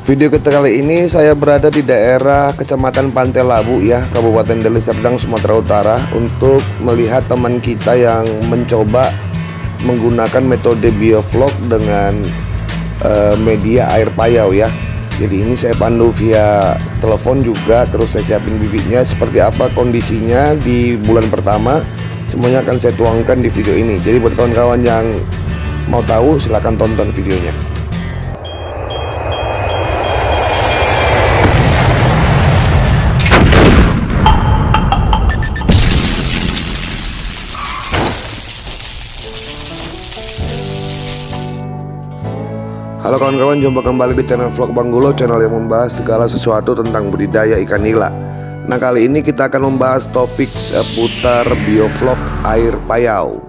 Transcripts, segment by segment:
Video kita kali ini saya berada di daerah Kecamatan Pantai Labu ya, Kabupaten Deli Serdang, Sumatera Utara, untuk melihat teman kita yang mencoba menggunakan metode biovlog dengan media air payau ya. Jadi ini saya pandu via telepon juga, terus saya siapin bibitnya seperti apa kondisinya di bulan pertama. Semuanya akan saya tuangkan di video ini. Jadi buat kawan-kawan yang mau tahu silahkan tonton videonya. Halo kawan-kawan, jumpa kembali di channel vlog Bang Gulo, channel yang membahas segala sesuatu tentang budidaya ikan nila. Nah, kali ini kita akan membahas topik seputar biovlog air payau.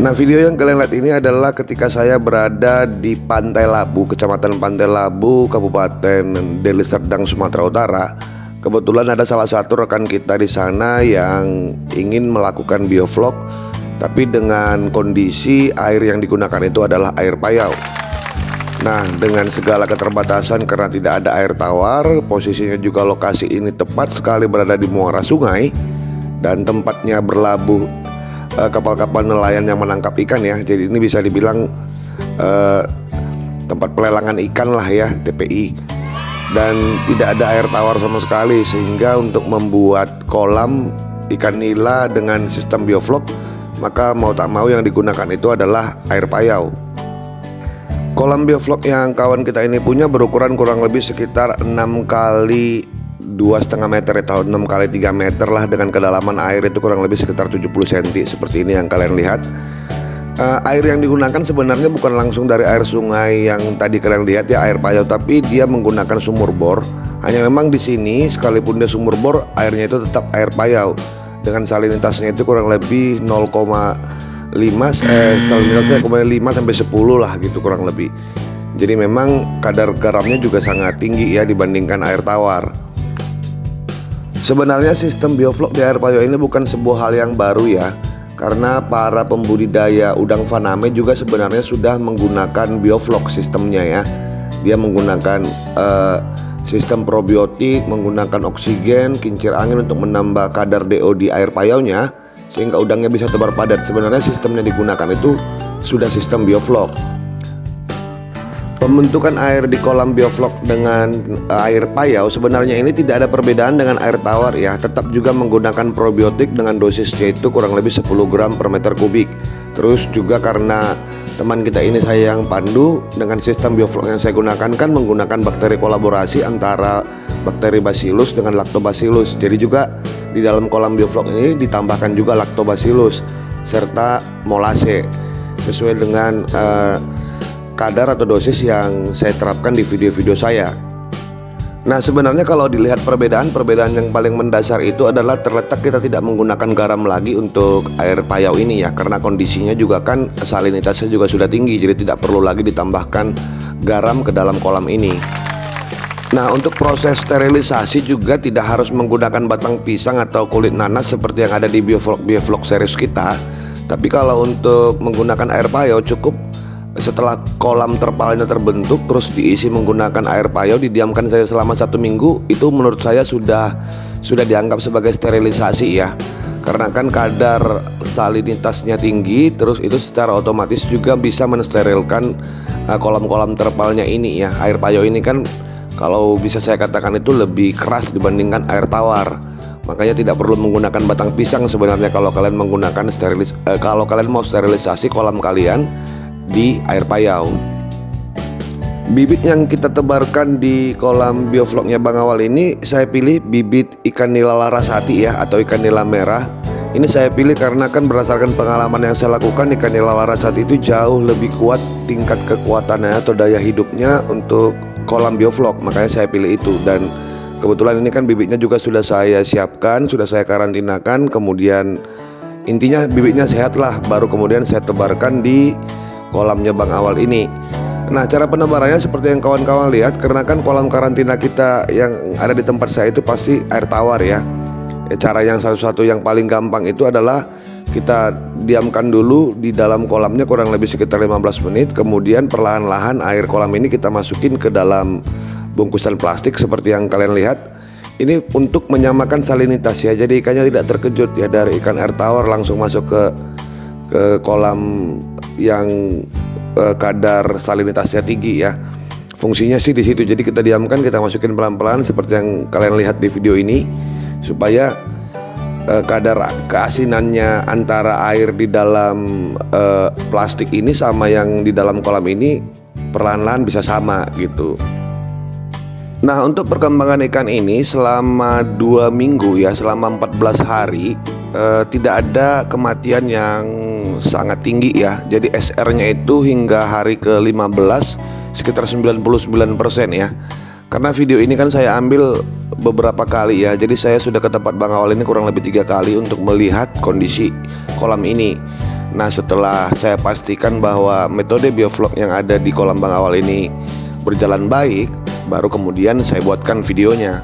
Nah, video yang kalian lihat ini adalah ketika saya berada di Pantai Labu, Kecamatan Pantai Labu, Kabupaten Deli Serdang, Sumatera Utara. Kebetulan ada salah satu rekan kita di sana yang ingin melakukan biovlog, tapi dengan kondisi air yang digunakan itu adalah air payau. Nah, dengan segala keterbatasan karena tidak ada air tawar, posisinya juga lokasi ini tepat sekali berada di muara sungai, dan tempatnya berlabuh kapal-kapal nelayan yang menangkap ikan ya. Jadi ini bisa dibilang tempat pelelangan ikan lah ya, TPI. Dan tidak ada air tawar sama sekali, sehingga untuk membuat kolam ikan nila dengan sistem biovlog, maka mau tak mau yang digunakan itu adalah air payau. Kolam biovlog yang kawan kita ini punya berukuran kurang lebih sekitar 6 kali 2,5 meter atau 6 kali 3 meter lah, dengan kedalaman air itu kurang lebih sekitar 70 cm seperti ini yang kalian lihat. Air yang digunakan sebenarnya bukan langsung dari air sungai yang tadi kalian lihat ya, air payau, tapi dia menggunakan sumur bor. Hanya memang di sini sekalipun dia sumur bor, airnya itu tetap air payau. Dengan salinitasnya itu kurang lebih 0,5 salinitasnya 5 sampai 10 lah gitu kurang lebih. Jadi memang kadar garamnya juga sangat tinggi ya dibandingkan air tawar. Sebenarnya sistem biovlog di air payau ini bukan sebuah hal yang baru ya, karena para pembudidaya udang faname juga sebenarnya sudah menggunakan biovlog sistemnya ya. Dia menggunakan sistem probiotik, menggunakan oksigen, kincir angin untuk menambah kadar DO di air payaunya sehingga udangnya bisa tebar padat. Sebenarnya sistem yang digunakan itu sudah sistem biovlog. Pembentukan air di kolam biovlog dengan air payau sebenarnya ini tidak ada perbedaan dengan air tawar ya. Tetap juga menggunakan probiotik dengan dosisnya itu kurang lebih 10 gram per meter kubik. Terus juga karena teman kita ini saya yang pandu, dengan sistem biovlog yang saya gunakan kan menggunakan bakteri kolaborasi antara bakteri Bacillus dengan Lactobacillus. Jadi juga di dalam kolam biovlog ini ditambahkan juga Lactobacillus serta molase sesuai dengan kadar atau dosis yang saya terapkan di video-video saya. Nah, sebenarnya kalau dilihat perbedaan yang paling mendasar itu adalah terletak kita tidak menggunakan garam lagi untuk air payau ini ya, karena kondisinya juga kan salinitasnya juga sudah tinggi, jadi tidak perlu lagi ditambahkan garam ke dalam kolam ini. Nah, untuk proses sterilisasi juga tidak harus menggunakan batang pisang atau kulit nanas seperti yang ada di biovlog series kita. Tapi kalau untuk menggunakan air payau cukup setelah kolam terpalnya terbentuk terus diisi menggunakan air payau, didiamkan saya selama 1 minggu, itu menurut saya sudah dianggap sebagai sterilisasi ya, karena kan kadar salinitasnya tinggi, terus itu secara otomatis juga bisa mensterilkan kolam-kolam terpalnya ini ya. Air payau ini kan kalau bisa saya katakan itu lebih keras dibandingkan air tawar, makanya tidak perlu menggunakan batang pisang sebenarnya kalau kalian menggunakan kalau kalian mau sterilisasi kolam kalian di air payau. Bibit yang kita tebarkan di kolam biovlognya Bang Awal ini saya pilih bibit ikan nila larasati ya, atau ikan nila merah. Ini saya pilih karena kan berdasarkan pengalaman yang saya lakukan, ikan nila larasati itu jauh lebih kuat tingkat kekuatannya atau daya hidupnya untuk kolam biovlog, makanya saya pilih itu. Dan kebetulan ini kan bibitnya juga sudah saya siapkan, sudah saya karantinakan, kemudian intinya bibitnya sehat lah, baru kemudian saya tebarkan di kolamnya Bang Awal ini. Nah, cara penebarannya seperti yang kawan-kawan lihat, karena kan kolam karantina kita yang ada di tempat saya itu pasti air tawar ya. Cara yang satu-satu yang paling gampang itu adalah Kita diamkan dulu di dalam kolamnya kurang lebih sekitar 15 menit. Kemudian perlahan-lahan air kolam ini kita masukin ke dalam bungkusan plastik seperti yang kalian lihat. Ini untuk menyamakan salinitas ya, jadi ikannya tidak terkejut ya dari ikan air tawar langsung masuk ke kolam yang kadar salinitasnya tinggi ya. Fungsinya sih di situ. Jadi kita diamkan, kita masukin pelan-pelan seperti yang kalian lihat di video ini, supaya kadar keasinannya antara air di dalam plastik ini sama yang di dalam kolam ini perlahan-lahan bisa sama gitu. Nah, untuk perkembangan ikan ini selama 2 minggu ya, selama 14 hari tidak ada kematian yang sangat tinggi ya. Jadi SR-nya itu hingga hari ke-15 sekitar 99% ya. Karena video ini kan saya ambil beberapa kali ya, jadi saya sudah ke tempat Bang Awal ini kurang lebih 3 kali untuk melihat kondisi kolam ini. Nah, setelah saya pastikan bahwa metode biovlog yang ada di kolam Bang Awal ini berjalan baik, baru kemudian saya buatkan videonya.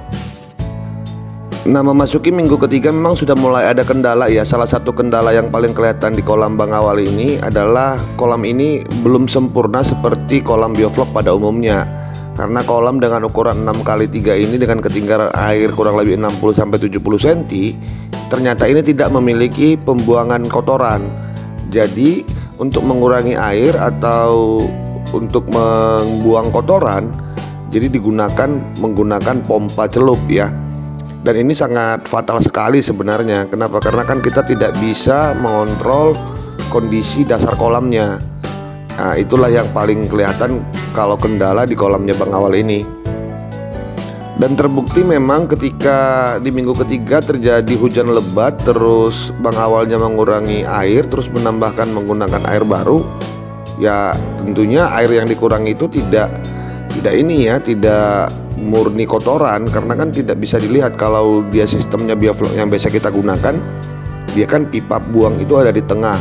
Nah, memasuki minggu ketiga memang sudah mulai ada kendala ya. Salah satu kendala yang paling kelihatan di kolam Bang Awal ini adalah kolam ini belum sempurna seperti kolam biovlog pada umumnya. Karena kolam dengan ukuran 6x3 ini dengan ketinggian air kurang lebih 60-70 cm, ternyata ini tidak memiliki pembuangan kotoran. Jadi untuk mengurangi air atau untuk membuang kotoran, jadi menggunakan pompa celup ya. Dan ini sangat fatal sekali sebenarnya. Kenapa? Karena kan kita tidak bisa mengontrol kondisi dasar kolamnya. Nah, itulah yang paling kelihatan kalau kendala di kolamnya Bang Awal ini. Dan terbukti memang ketika di minggu ketiga terjadi hujan lebat, terus Bang Awalnya mengurangi air, terus menambahkan menggunakan air baru. Ya tentunya air yang dikurangi itu tidak murni kotoran, karena kan tidak bisa dilihat. Kalau dia sistemnya biovlog yang biasa kita gunakan, dia kan pipa buang itu ada di tengah.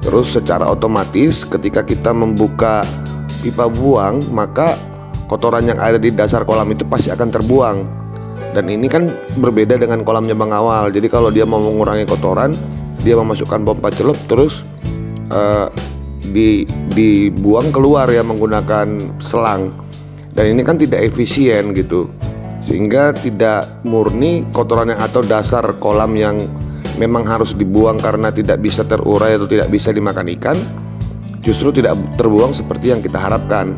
Terus secara otomatis ketika kita membuka pipa buang, maka kotoran yang ada di dasar kolam itu pasti akan terbuang. Dan ini kan berbeda dengan kolamnya Bang Awal. Jadi kalau dia mau mengurangi kotoran, dia memasukkan pompa celup, terus dibuang keluar ya menggunakan selang. Dan ini kan tidak efisien gitu, sehingga tidak murni kotoran yang atau dasar kolam yang memang harus dibuang karena tidak bisa terurai atau tidak bisa dimakan ikan, justru tidak terbuang seperti yang kita harapkan.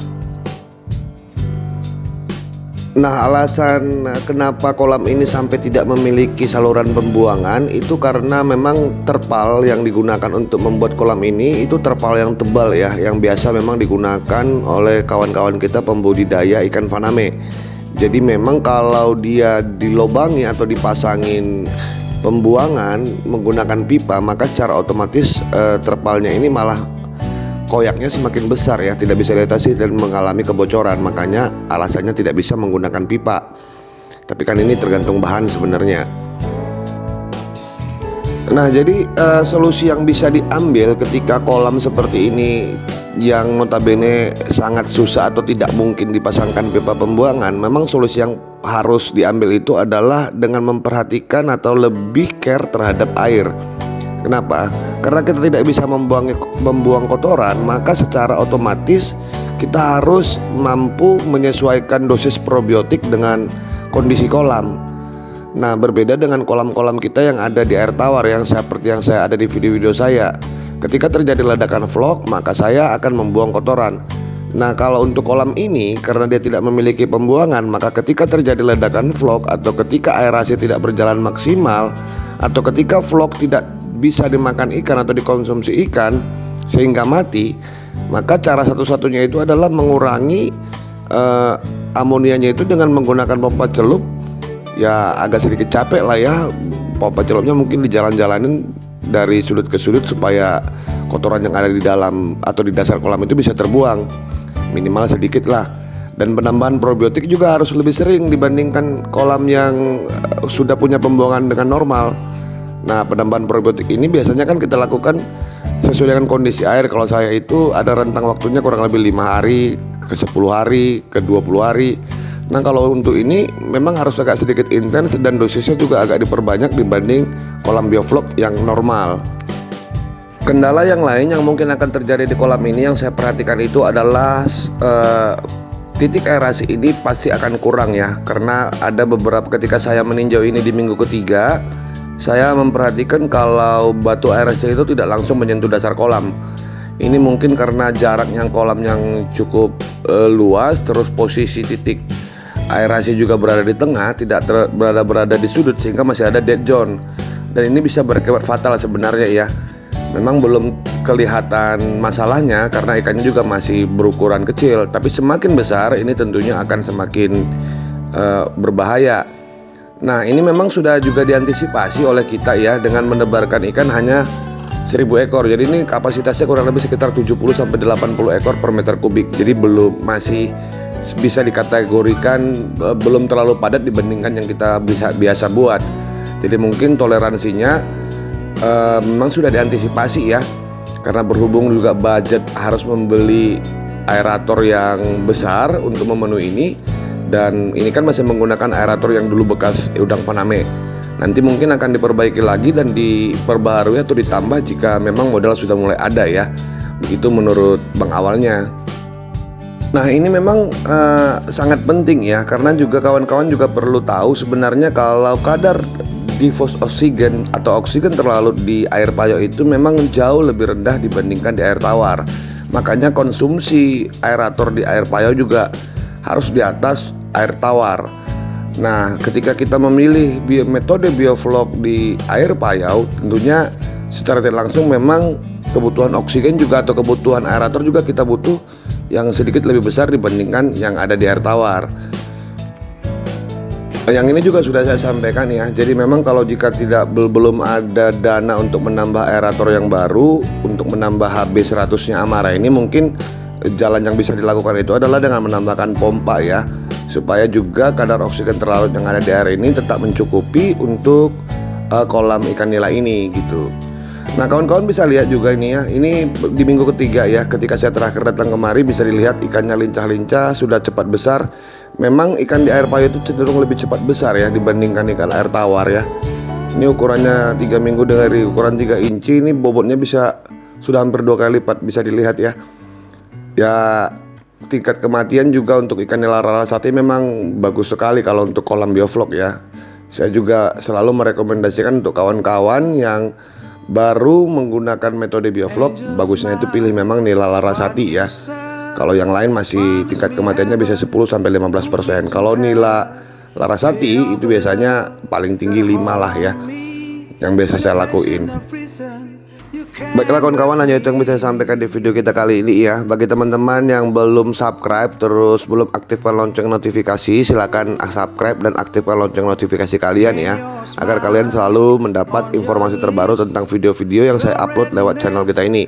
Nah, alasan kenapa kolam ini sampai tidak memiliki saluran pembuangan itu karena memang terpal yang digunakan untuk membuat kolam ini itu terpal yang tebal ya, yang biasa memang digunakan oleh kawan-kawan kita pembudidaya ikan faname. Jadi memang kalau dia dilobangi atau dipasangin pembuangan menggunakan pipa, maka secara otomatis terpalnya ini malah koyaknya semakin besar ya, tidak bisa diatasi dan mengalami kebocoran. Makanya alasannya tidak bisa menggunakan pipa. Tapi kan ini tergantung bahan sebenarnya. Nah, jadi solusi yang bisa diambil ketika kolam seperti ini yang notabene sangat susah atau tidak mungkin dipasangkan pipa pembuangan, memang solusi yang harus diambil itu adalah dengan memperhatikan atau lebih care terhadap air. Kenapa? Karena kita tidak bisa membuang kotoran, maka secara otomatis kita harus mampu menyesuaikan dosis probiotik dengan kondisi kolam. Nah, berbeda dengan kolam-kolam kita yang ada di air tawar yang seperti yang saya ada di video-video saya. Ketika terjadi ledakan vlog, maka saya akan membuang kotoran. Nah, kalau untuk kolam ini karena dia tidak memiliki pembuangan, maka ketika terjadi ledakan vlog atau ketika aerasi tidak berjalan maksimal atau ketika vlog tidak bisa dimakan ikan atau dikonsumsi ikan sehingga mati, maka cara satu-satunya itu adalah mengurangi amonianya itu dengan menggunakan pompa celup. Ya agak sedikit capek lah ya, pompa celupnya mungkin dijalan-jalanin dari sudut ke sudut supaya kotoran yang ada di dalam atau di dasar kolam itu bisa terbuang minimal sedikit lah. Dan penambahan probiotik juga harus lebih sering dibandingkan kolam yang sudah punya pembuangan dengan normal. Nah, penambahan probiotik ini biasanya kan kita lakukan sesuai dengan kondisi air. Kalau saya itu ada rentang waktunya kurang lebih 5 hari, ke 10 hari, ke 20 hari. Nah, kalau untuk ini memang harus agak sedikit intens dan dosisnya juga agak diperbanyak dibanding kolam biovlog yang normal. Kendala yang lain yang mungkin akan terjadi di kolam ini yang saya perhatikan itu adalah titik aerasi ini pasti akan kurang ya, karena ada beberapa ketika saya meninjau ini di minggu ketiga, saya memperhatikan kalau batu aerasi itu tidak langsung menyentuh dasar kolam. Ini mungkin karena jaraknya kolam yang cukup luas, terus posisi titik aerasi juga berada di tengah, tidak berada di sudut, sehingga masih ada dead zone. Dan ini bisa berakibat fatal sebenarnya ya. Memang belum kelihatan masalahnya karena ikannya juga masih berukuran kecil, tapi semakin besar ini tentunya akan semakin berbahaya. Nah, ini memang sudah juga diantisipasi oleh kita ya dengan menebarkan ikan hanya 1000 ekor. Jadi ini kapasitasnya kurang lebih sekitar 70-80 ekor per meter kubik. Jadi masih bisa dikategorikan belum terlalu padat dibandingkan yang kita biasa buat. Jadi mungkin toleransinya memang sudah diantisipasi ya, karena berhubung juga budget harus membeli aerator yang besar untuk memenuhi ini, dan ini kan masih menggunakan aerator yang dulu bekas udang Faname. Nanti mungkin akan diperbaiki lagi dan diperbaharui atau ditambah jika memang modal sudah mulai ada ya. Begitu menurut Bang Awalnya. Nah, ini memang sangat penting ya, karena juga kawan-kawan juga perlu tahu sebenarnya kalau kadar diffuse oksigen atau oksigen terlalu di air payau itu memang jauh lebih rendah dibandingkan di air tawar. Makanya konsumsi aerator di air payau juga harus di atas air tawar. Nah, ketika kita memilih metode bioflok di air payau, tentunya secara tidak langsung memang kebutuhan oksigen juga atau kebutuhan aerator juga kita butuh yang sedikit lebih besar dibandingkan yang ada di air tawar. Yang ini juga sudah saya sampaikan ya. Jadi memang kalau jika belum ada dana untuk menambah aerator yang baru, untuk menambah HB100-nya Amara ini, mungkin jalan yang bisa dilakukan itu adalah dengan menambahkan pompa ya, supaya juga kadar oksigen terlarut yang ada di air ini tetap mencukupi untuk kolam ikan nila ini gitu. Nah, kawan-kawan bisa lihat juga ini ya. Ini di minggu ketiga ya. Ketika saya terakhir datang kemari bisa dilihat ikannya lincah-lincah, sudah cepat besar. Memang ikan di air payau itu cenderung lebih cepat besar ya dibandingkan ikan air tawar ya. Ini ukurannya 3 minggu dari ukuran 3 inci. Ini bobotnya sudah hampir 2 kali lipat, bisa dilihat ya. Ya, tingkat kematian juga untuk ikan nila larasati memang bagus sekali kalau untuk kolam bioflok ya. Saya juga selalu merekomendasikan untuk kawan-kawan yang baru menggunakan metode bioflok, bagusnya itu pilih memang nila larasati ya. Kalau yang lain masih tingkat kematiannya bisa 10-15%. Kalau nila larasati itu biasanya paling tinggi 5 lah ya, yang biasa saya lakuin. Baiklah kawan-kawan, hanya itu yang bisa saya sampaikan di video kita kali ini ya. Bagi teman-teman yang belum subscribe terus belum aktifkan lonceng notifikasi, silakan subscribe dan aktifkan lonceng notifikasi kalian ya, agar kalian selalu mendapat informasi terbaru tentang video-video yang saya upload lewat channel kita ini.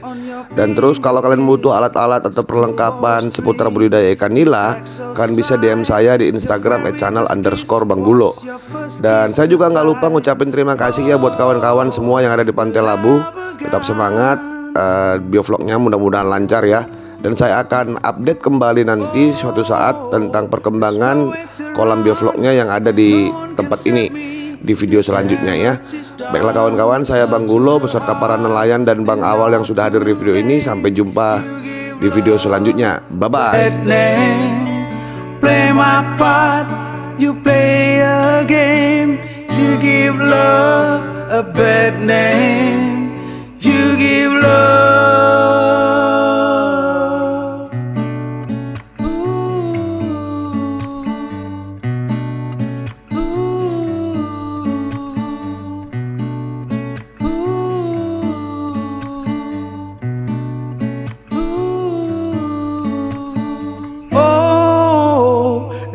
Dan terus kalau kalian butuh alat-alat atau perlengkapan seputar budidaya ikan nila, kalian bisa DM saya di Instagram @channel_Banggulo. Dan saya juga nggak lupa ngucapin terima kasih ya buat kawan-kawan semua yang ada di Pantai Labu. Tetap semangat, biovlognya mudah-mudahan lancar ya. Dan saya akan update kembali nanti suatu saat tentang perkembangan kolam biovlognya yang ada di tempat ini di video selanjutnya ya. Baiklah kawan-kawan, saya Bang Gulo beserta para nelayan dan Bang Awal yang sudah hadir di video ini. Sampai jumpa di video selanjutnya. Bye-bye. Play my part, you play a game, you give love a bad name, you give love.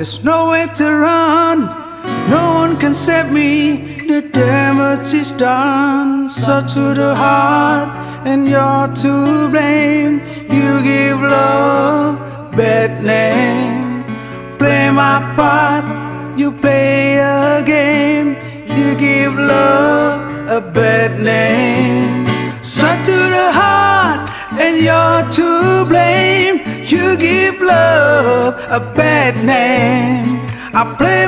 There's nowhere to run, no one can save me, the damage is done. So to the heart, and you're to blame, you give love bad name. Play my part, you play a game, you give love a bad name. So to the heart, and you're to blame, you give love a bad name. I play